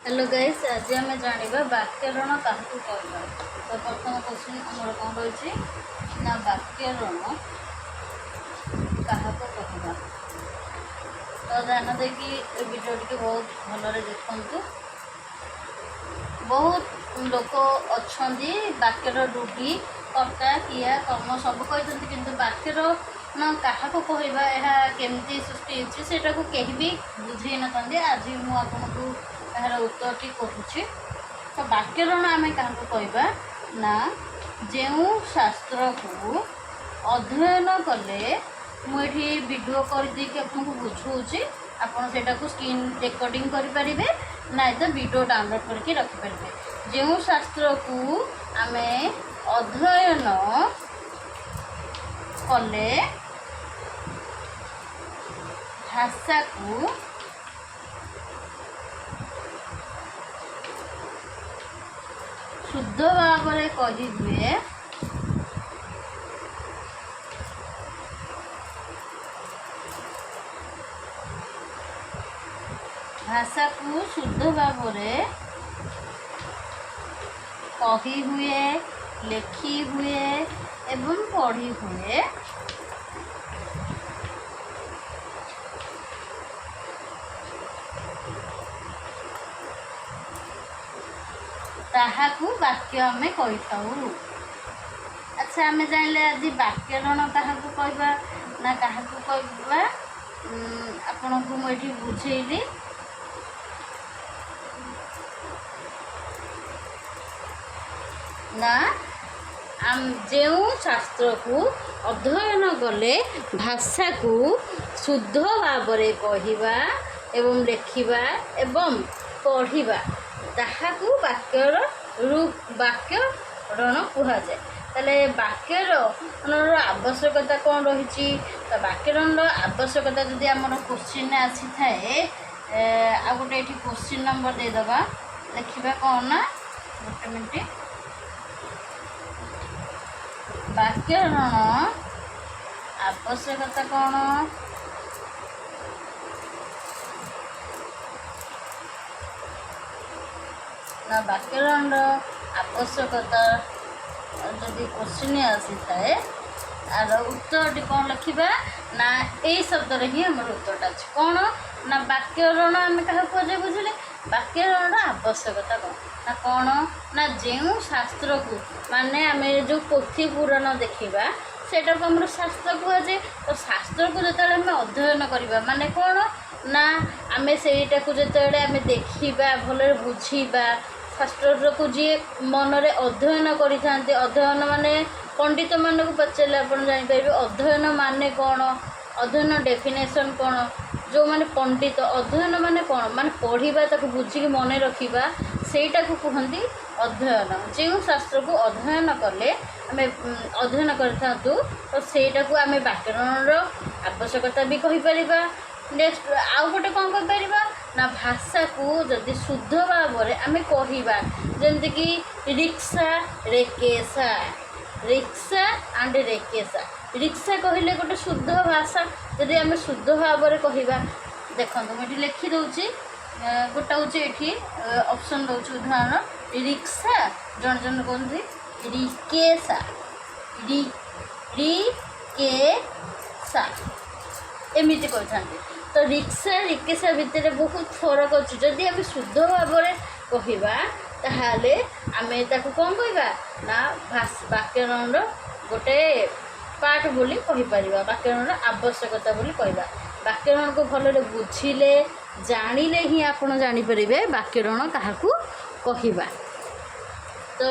Hello guys, आज आम जाना व्याकरण क्या कहना। तो प्रथम क्वेश्चन आमर कौन रही ना व्याकरण क्या कहना। तो ध्यान देखिए वीडियो टी बहुत भलरे देखु। बहुत लोक अच्छा वाक्यर रूढ़ी कर्ता क्रिया कर्म सब कहते कि वाक्यर क्या कहवा यह केमती सृष्टि होटा को कहीं भी बुझे न था। आज मुझे यार उत्तर टी कहूँ। तो व्याकरण आम क्या कहवा ना जो शास्त्र को अध्ययन कले मुझे वीडियो करदे आपको बुझाऊँगी। आपटा को स्क्रीन रेकर्डिंग करें ना तो वीडियो डाउनलोड करके रखिपारे। जो शास्त्र को आम अध्ययन कले भाषा को शुद्ध भाव में कही हुए भाषा को शुद्ध भाव में कही हुए लिखी हुए एवं पढ़ी हुए ताहाकु वाक्य आम कही था। अच्छा आम जानिले आज व्याकरण क्या कहवा ना क्या कहवा आपण को मुझे बुझेली। ना जो शास्त्र को अध्ययन कले भाषा को शुद्ध भाव में कहवा एवं लिखा एवं पढ़ा ताहाकु व्याकरण कहुए। ताले व्याकरण आवश्यकता कौन रही। तो व्याकरण आवश्यकता जदि आम क्वेश्चन आसी थाए आ गोटे ये क्वेश्चन नंबर देदबा देखा कौन ना गोटे मिनट। व्याकरण आवश्यकता कौन ना व्याकरण आवश्यकता जदि क्वेश्चन आसी थाए आर उत्तर कौन लिखा ना यही शब्द ही आम उत्तरटा अच्छे कौन ना व्याकरण आम क्या कहे बुझे। व्याकरण आवश्यकता कौन ना कौन ना जो शास्त्र को माने आम जो पोथी पुराण देखा सेटा को आम शास्त्र कहुए। तो शास्त्र को जो आम अध्ययन करवा माने कौन ना आम सेटा को जो आम देखा भल बुझा शास्त्र को जी मनरे अध्ययन करते अध्ययन माने पंडित मान को पचारे आप जापर अध्ययन माने कौन अध्ययन डेफिनेशन कौन जो माने पंडित अध्ययन माने कौन माने पढ़ा बुझिकी मन रखा सेटा को कहते अध्ययन। जो शास्त्र को अध्ययन कले आम अध्ययन करता तो सेटा को आम व्याकरण आवश्यकता भी कहीपर। नेक्स्ट आउ गोटे कौन कहीपर ना भाषा को जदि शुद्ध भाव में आम कहवा जमती कि रिक्शा रेकेशा रिक्शा एंड रेकेशा रिक्शा कहले गोटे शुद्ध भाषा जदि आम शुद्ध भाव में कहवा देखो मुझे लिखी दूसरी गोटा हूँ ये ऑप्शन दूसरी उदाहरण रिक्शा जन जन कहते रिकेशा रिकेशा एमती कहते। तो रिक्शा रिकेशा भितर बहुत फरक अच्छे जदि आम शुद्ध भाव में कहवा ताहले आम ताकू कौन कहवा ना व्याकरण गोटे पार्ट बोली कहीपर व्याकरण आवश्यकता बोली कहवा। व्याकरण को भल बुझिले जानिले ही आप जानीपर व्याकरण क्या कहवा। तो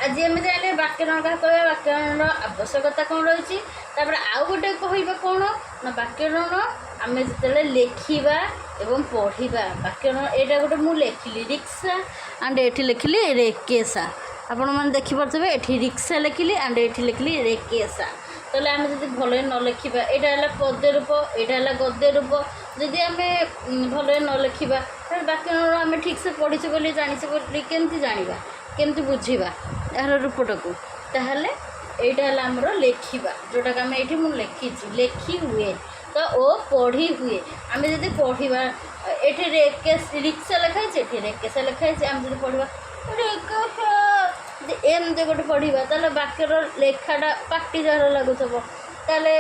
आज आम जाने व्याकरण क्या कहवा व्याकरण आवश्यकता कौन रही। आउ गोटे कहवा कौन ना व्याकरण आम जो लिखा एवं पढ़ा व्याकरण यहाँ गोटे मुझे लिखिली रिक्शा एंड ये लिखिली रेकेशा आपण मैंने देखिपे ये रिक्शा लिखिली एंड ये लिखिली रेकेशा। तो आम जब भल न लिखा यहाँ पद्य रूप यहाँ गद्य रूप जदि आम भल न लिखा व्याकरण आम ठीक से पढ़ीचे बोली जानीचे बोली केमती जाना केमती बुझा यार रूपटा को ताहले यहाँ आमर लिखा जोटा आम ये लिखी लिखी हुए ତ ଓ ପଢ଼ି ହୁଏ। ଆମେ ଯଦି ପଢ଼ିବା ଏଠି ରିକ୍ସା ଲେଖା ହେଇଛି, ଏଠି ରେକେଶା ଲେଖା ହେଇଛି, ଆମେ ଯଦି ପଢ଼ିବା ରେକେଶା ଏମିତି ଗୋଟେ ପଢ଼ିବା ତାହେଲେ ବାକ୍ୟର ଲେଖାଟା ପାଟି ଯାହାର ଲାଗୁଥିବ ତାହେଲେ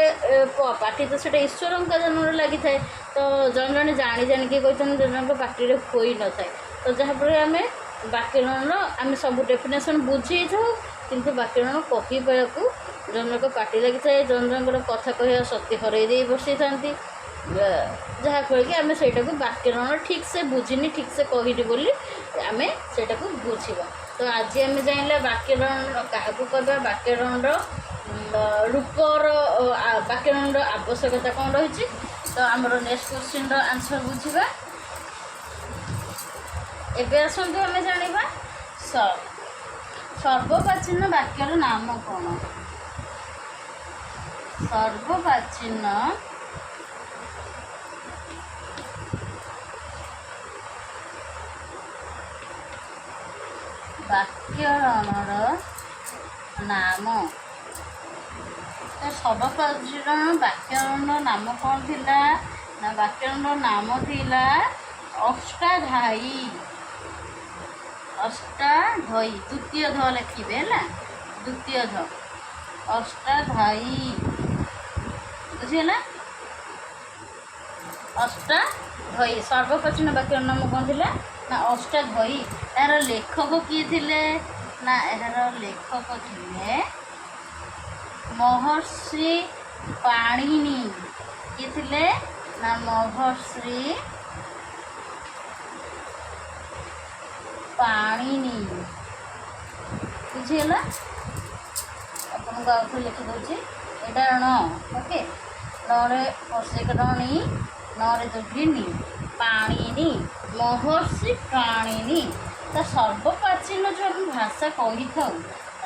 ପାଟି ତ ସେଇଟା ଈଶ୍ୱରଙ୍କ ଜନ୍ମରେ ଲାଗିଥାଏ। ତ ଜଣେ ଜଣେ ଜାଣିକି କହିଥାନ୍ତି, ଜଣେ ଜଣଙ୍କ ପାଟିରେ ହୋଇନଥାଏ। ତ ଯାହାଫଳରେ ଆମେ ବ୍ୟାକରଣର ଆମେ ସବୁ ଡେଫିନେସନ୍ ବୁଝିଥାଉ, କିନ୍ତୁ ବ୍ୟାକରଣ କହିବାକୁ ଜଣ ଜଣଙ୍କ ପାଟି ଲାଗିଥାଏ, ଜଣ ଜଣଙ୍କର କଥା କହିବା ଶକ୍ତି ହରାଇ ଦେଇ ବସିଥାନ୍ତି, ଯାହାଫଳରେ କି ଆମେ ସେଇଟାକୁ ବ୍ୟାକରଣ ଠିକ୍ସେ ବୁଝିନି, ଠିକ୍ସେ କହିନି ବୋଲି ଆମେ ସେଇଟାକୁ ବୁଝିବା। ତ ଆଜି ଆମେ ଜାଣିଲା ବ୍ୟାକରଣ କାହାକୁ କହିବା, ବ୍ୟାକରଣର ରୂପର ବ୍ୟାକରଣର ଆବଶ୍ୟକତା କ'ଣ ରହିଛି। ତ ଆମର ନେକ୍ସଟ କ୍ୱେଶ୍ଚିନ୍ର ଆନ୍ସର୍ ବୁଝିବା। ଏବେ ଆସନ୍ତୁ ଆମେ ଜାଣିବା ସର୍ବପ୍ରାଚୀନ ବାକ୍ୟର ନାମ କ'ଣ। ସର୍ବପ୍ରାଚୀନ ବ୍ୟାକରଣର ନାମ। ତ ସର୍ବପ୍ରାଚୀନ ବ୍ୟାକରଣର ନାମ କ'ଣ ଥିଲା ନା ବ୍ୟାକରଣର ନାମ ଥିଲା ଅଷ୍ଟାଧ୍ୟାୟୀ। ଅଷ୍ଟାଧ୍ୟାୟୀ ଦ୍ୱିତୀୟ ଧ ଲେଖିବେ ହେଲା, ଦ୍ୱିତୀୟ ଧ ଅଷ୍ଟାଧ୍ୟାୟୀ, ବୁଝିହେଲା। ଅଷ୍ଟାଧ୍ୟାୟୀ ସର୍ବପ୍ରାଚୀନ ବାକ୍ୟର ନାମ କ'ଣ ଥିଲା ନା ଅଷ୍ଟାଧ୍ୟାୟୀ। ଏହାର ଲେଖକ କିଏ ଥିଲେ ନା ଏହାର ଲେଖକ ଥିଲେ ମହର୍ଷି ପାଣିନି। କିଏ ଥିଲେ ନା ମହର୍ଷି ପାଣିନି, ବୁଝିହେଲା। ଆପଣଙ୍କୁ ଆଉ ଥରେ ଲେଖିଦେଉଛି, ଏଇଟା ଣ, ଓକେ। ନରେ ରଣୀ, ନରେ ଦୁର୍ଘିନୀ, ପାଣିନି, ମହର୍ଷି ପାଣିନି। ତା ସର୍ବପ୍ରାଚୀନ ଯେଉଁ ଆମେ ଭାଷା କହିଥାଉ,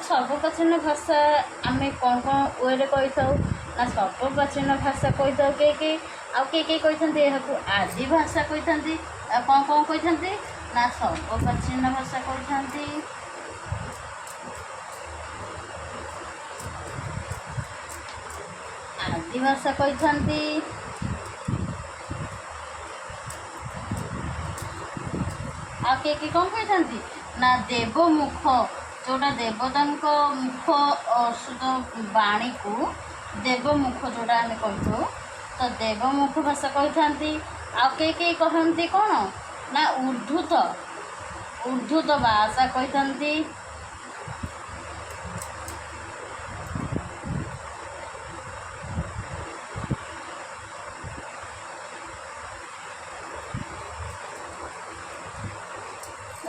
ସର୍ବପ୍ରାଚୀନ ଭାଷା ଆମେ କ'ଣ ୱେରେ କହିଥାଉ ନା ସର୍ବପ୍ରାଚୀନ ଭାଷା କହିଥାଉ କିଏ ଆଉ କିଏ କହିଥାନ୍ତି ଏହାକୁ ଆଦି ଭାଷା କହିଥାନ୍ତି। ଆଉ କ'ଣ କହିଥାନ୍ତି ନା ସର୍ବପ୍ରାଚୀନ ଭାଷା କହିଥାନ୍ତି। ଆଦି ଭାଷା କହିଥାନ୍ତି। ଆଉ କିଏ କ'ଣ କହିଥାନ୍ତି ନା ଦେବମୁଖ, ଯେଉଁଟା ଦେବତାଙ୍କ ମୁଖ ବାଣୀକୁ ଦେବମୁଖ ଯେଉଁଟା ଆମେ କହିଥାଉ, ତ ଦେବମୁଖ ଭାଷା କହିଥାନ୍ତି। ଆଉ କିଏ କହନ୍ତି କ'ଣ ନା ଉଦ୍ଧୃତ ଭାଷା କହିଥାନ୍ତି।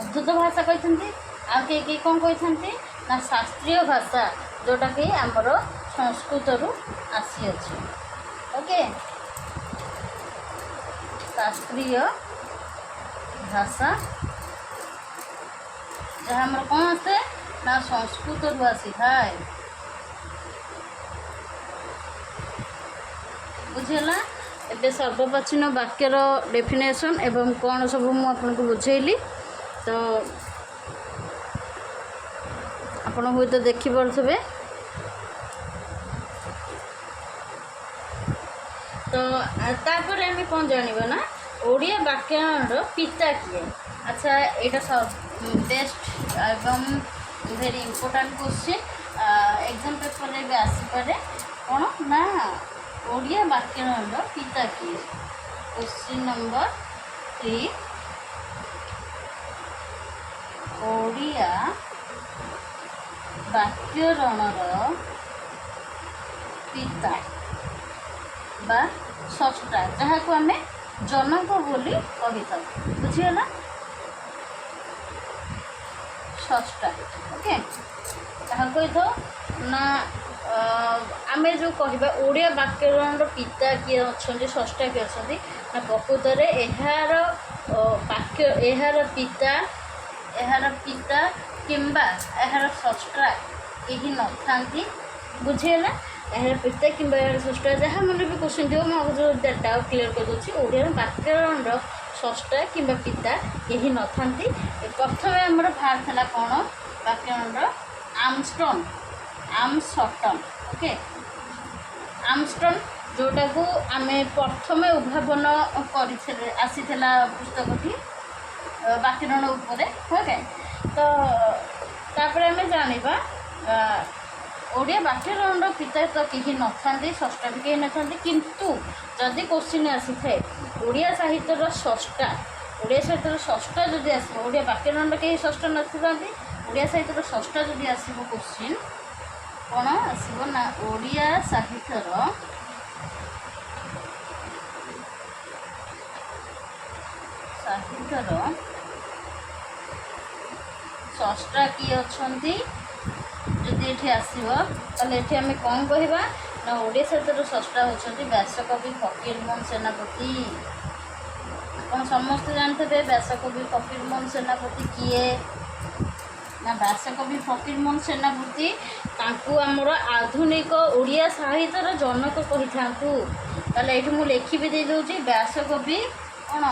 ଉଦ୍ଧୃତ ଭାଷା କହିଛନ୍ତି। ଆଉ କିଏ କ'ଣ କହିଥାନ୍ତି ନା ଶାସ୍ତ୍ରୀୟ ଭାଷା, ଯେଉଁଟାକି ଆମର ସଂସ୍କୃତରୁ ଆସିଅଛି, ଓକେ। ଶାସ୍ତ୍ରୀୟ ଭାଷା ଯାହା ଆମର କ'ଣ ଆସେ ନା ସଂସ୍କୃତରୁ ଆସିଥାଏ, ବୁଝିହେଲା। ଏବେ ସର୍ବପ୍ରାଚୀନ ବାକ୍ୟର ଡେଫିନେସନ୍ ଏବଂ କ'ଣ ସବୁ ମୁଁ ଆପଣଙ୍କୁ ବୁଝେଇଲି। ତ ଆପଣ ହୁଏତ ଦେଖିପାରୁଥିବେ। ତ ତାପରେ ଆମେ କ'ଣ ଜାଣିବା ନା ଓଡ଼ିଆ ବ୍ୟାକରଣର ପିତା କିଏ। ଆଚ୍ଛା, ଏଇଟା ବେଷ୍ଟ ଏବଂ ଭେରି ଇମ୍ପୋର୍ଟାଣ୍ଟ କ୍ୱେଶ୍ଚିନ୍, ଏକ୍ଜାମ୍ ପେପର୍ରେ ବି ଆସିପାରେ। କ'ଣ ନା ଓଡ଼ିଆ ବ୍ୟାକରଣର ପିତା କିଏ। କ୍ୱେଶ୍ଚିନ୍ ନମ୍ବର 3, ଓଡ଼ିଆ ବ୍ୟାକରଣର ପିତା ବା ସ୍ରଷ୍ଟା, ଯାହାକୁ ଆମେ ଜନକ ବୋଲି କହିଥାଉ, ବୁଝିହେଲା। ସ୍ରଷ୍ଟା, ଓକେ। କାହାକୁ କହିଥାଉ ନା ଆମେ ଯେଉଁ କହିବା ଓଡ଼ିଆ ବ୍ୟାକରଣର ପିତା କିଏ ଅଛନ୍ତି, ସ୍ରଷ୍ଟା କିଏ ଅଛନ୍ତି ନା ପ୍ରକୃତରେ ଏହାର ପିତା କିମ୍ବା ଏହାର ସ୍ରଷ୍ଟା କେହି ନଥାନ୍ତି, ବୁଝିହେଲା। ଏହାର ପିତା କିମ୍ବା ଏହାର ସ୍ରଷ୍ଟା ଯାହା ମନେ ବି କ୍ୱେଶ୍ଚିନ୍ ଥିବ ମୁଁ ଆଗରୁ ଡାଉଟ୍ କ୍ଲିୟର୍ କରିଦେଉଛି। ଓଡ଼ିଆର ବ୍ୟାକରଣର ସ୍ରଷ୍ଟା କିମ୍ବା ପିତା କେହି ନଥାନ୍ତି। ପ୍ରଥମେ ଆମର ବାହାରିଥିଲା କ'ଣ ବ୍ୟାକରଣର ଆମଷ୍ଟନ୍, ଓକେ। ଆମଷ୍ଟନ୍ जोटा को आमे प्रथमे उद्भावन कर आसीला पुस्तकटी व्याकरण उपरे ओके। तो तापर आमे जानिबा ओडिया व्याकरण पिता तो कहीं न था षष्टा भी कहीं न था किंतु जदि क्वेश्चन आसी थे ओडिया साहित्यर षष्टा ओडिया साहित्यर षष्टा जदि आसो ओडिया व्याकरण कहीं षष्टा नथि ओडिया साहित्यर षष्टा जदि आसो क्वेश्चन कौन आसो ना ओडिया साहित्यर षष्टा किए अच्छी जदि ये आसो ताले ये आम कौन कहवा ना ओडिया साहित्यर षष्टा होती व्यासकवि फकीरमोहन सेनापति। आप समस्ते जानते व्यासकवि फकीरमोहन सेनापति किए ना व्यासकवि फकीरमोहन सेनापति तांकु आमर आधुनिक ओडिया साहित्यर जनक कही था। ताले ये मुझे लिखि भी दे दूँगी व्यासकवि कौन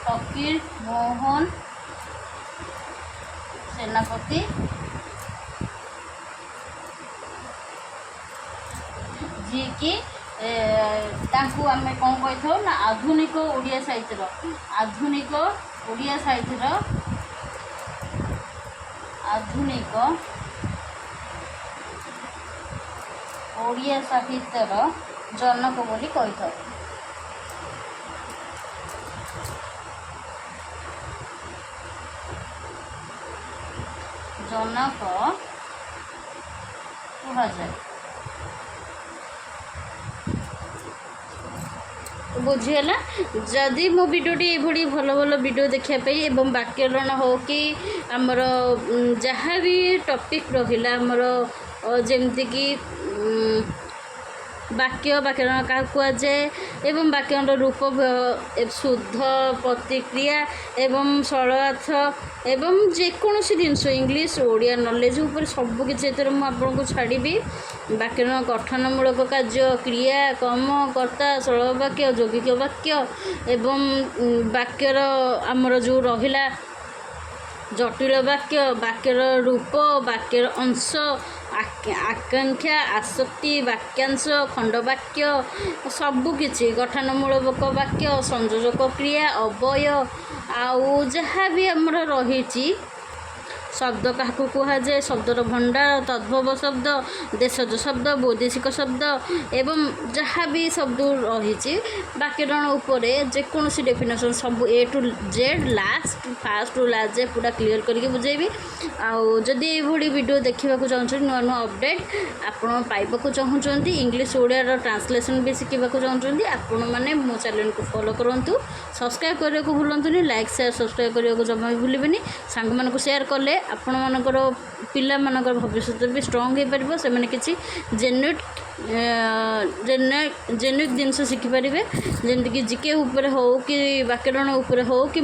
फकीरमोहन सेनापति जी की तांकु आमे कौन कही था ना आधुनिक ओडिया साहित्यर आधुनिक ओडिया साहित्यर आधुनिक ओडिया साहित्यर जनक बोली कही था। जनक कह जाए बुझीगला। जदि मो भिडियोटी ये भल भल वीडियो देखापी एवं व्याकरण हो कि आमर जहाँ भी टॉपिक रहिला आमर जमती कि वाक्य व्याकरण क्या कहुए एवं व्याकरण रूप शुद्ध प्रतिक्रिया एवं सरलार्थ एवं जेकोसी जिनस इंग्लीश ओडिया नॉलेज ऊपर सबकि मुझे छाड़ी व्याकरण गठनमूलक कार्य क्रिया कर्म कर्ता सरल वाक्य यौगिक वाक्य एवं वाक्यर आमर जो रहिला जटिल वाक्य वाक्यर रूप वाक्यर अंश आकांक्षा आसक्ति वाक्यांश खंडवाक्य सबकि गठनमूलक वाक्य संयोजक क्रिया अवय आउ जहाँ भी आमर रही शब्द क्या कहुए शब्दर भंडार तद्भव शब्द देशज शब्द वैदेशिक शब्द एवं जहाँ भी शब्द रही व्याकरण उपरे जेकोसी डेफिनेशन सब A to Z last first to last जे पूरा क्लीयर करके बुझेबी। आदि ये वीडियो देखा चाहते नुआ नुआ अपडेट आपण पाइबा चाहते इंग्लीश ओडिया ट्रांसलेशन भी शिखा चाहते आपण मैंने मो चैनल को फॉलो करूँ सब्सक्राइब करने को भूलुनि लाइक शेयर सब्सक्राइब करने को जमा भी भूलें सांग मानक शेयर कले आपण मानकर पिला मानकर भविष्य भी स्ट्रंग हो पार से मैंने किसी जेन्युइन जिनस शिखिपारे जमीक जिके उपर हो कि व्याकरण उपर हो कि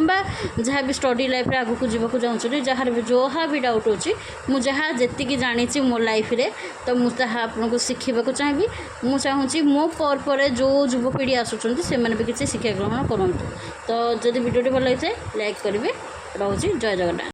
जहाँ भी स्टडी लाइफ रे आगू जावाक चाहूँ जहाँ भी जहाँ भी डाउट अच्छी मुझे जी जानी मो लाइफ रे तो मुझे आपको शिखा चाहिए मुझे चाहूँगी मो पर जो युवपीढ़ी आसुँच से भी किसी शिक्षा ग्रहण करूँ। तो जब वीडियो भल होता है लाइक करेंगे। रोचे जय जगन्नाथ।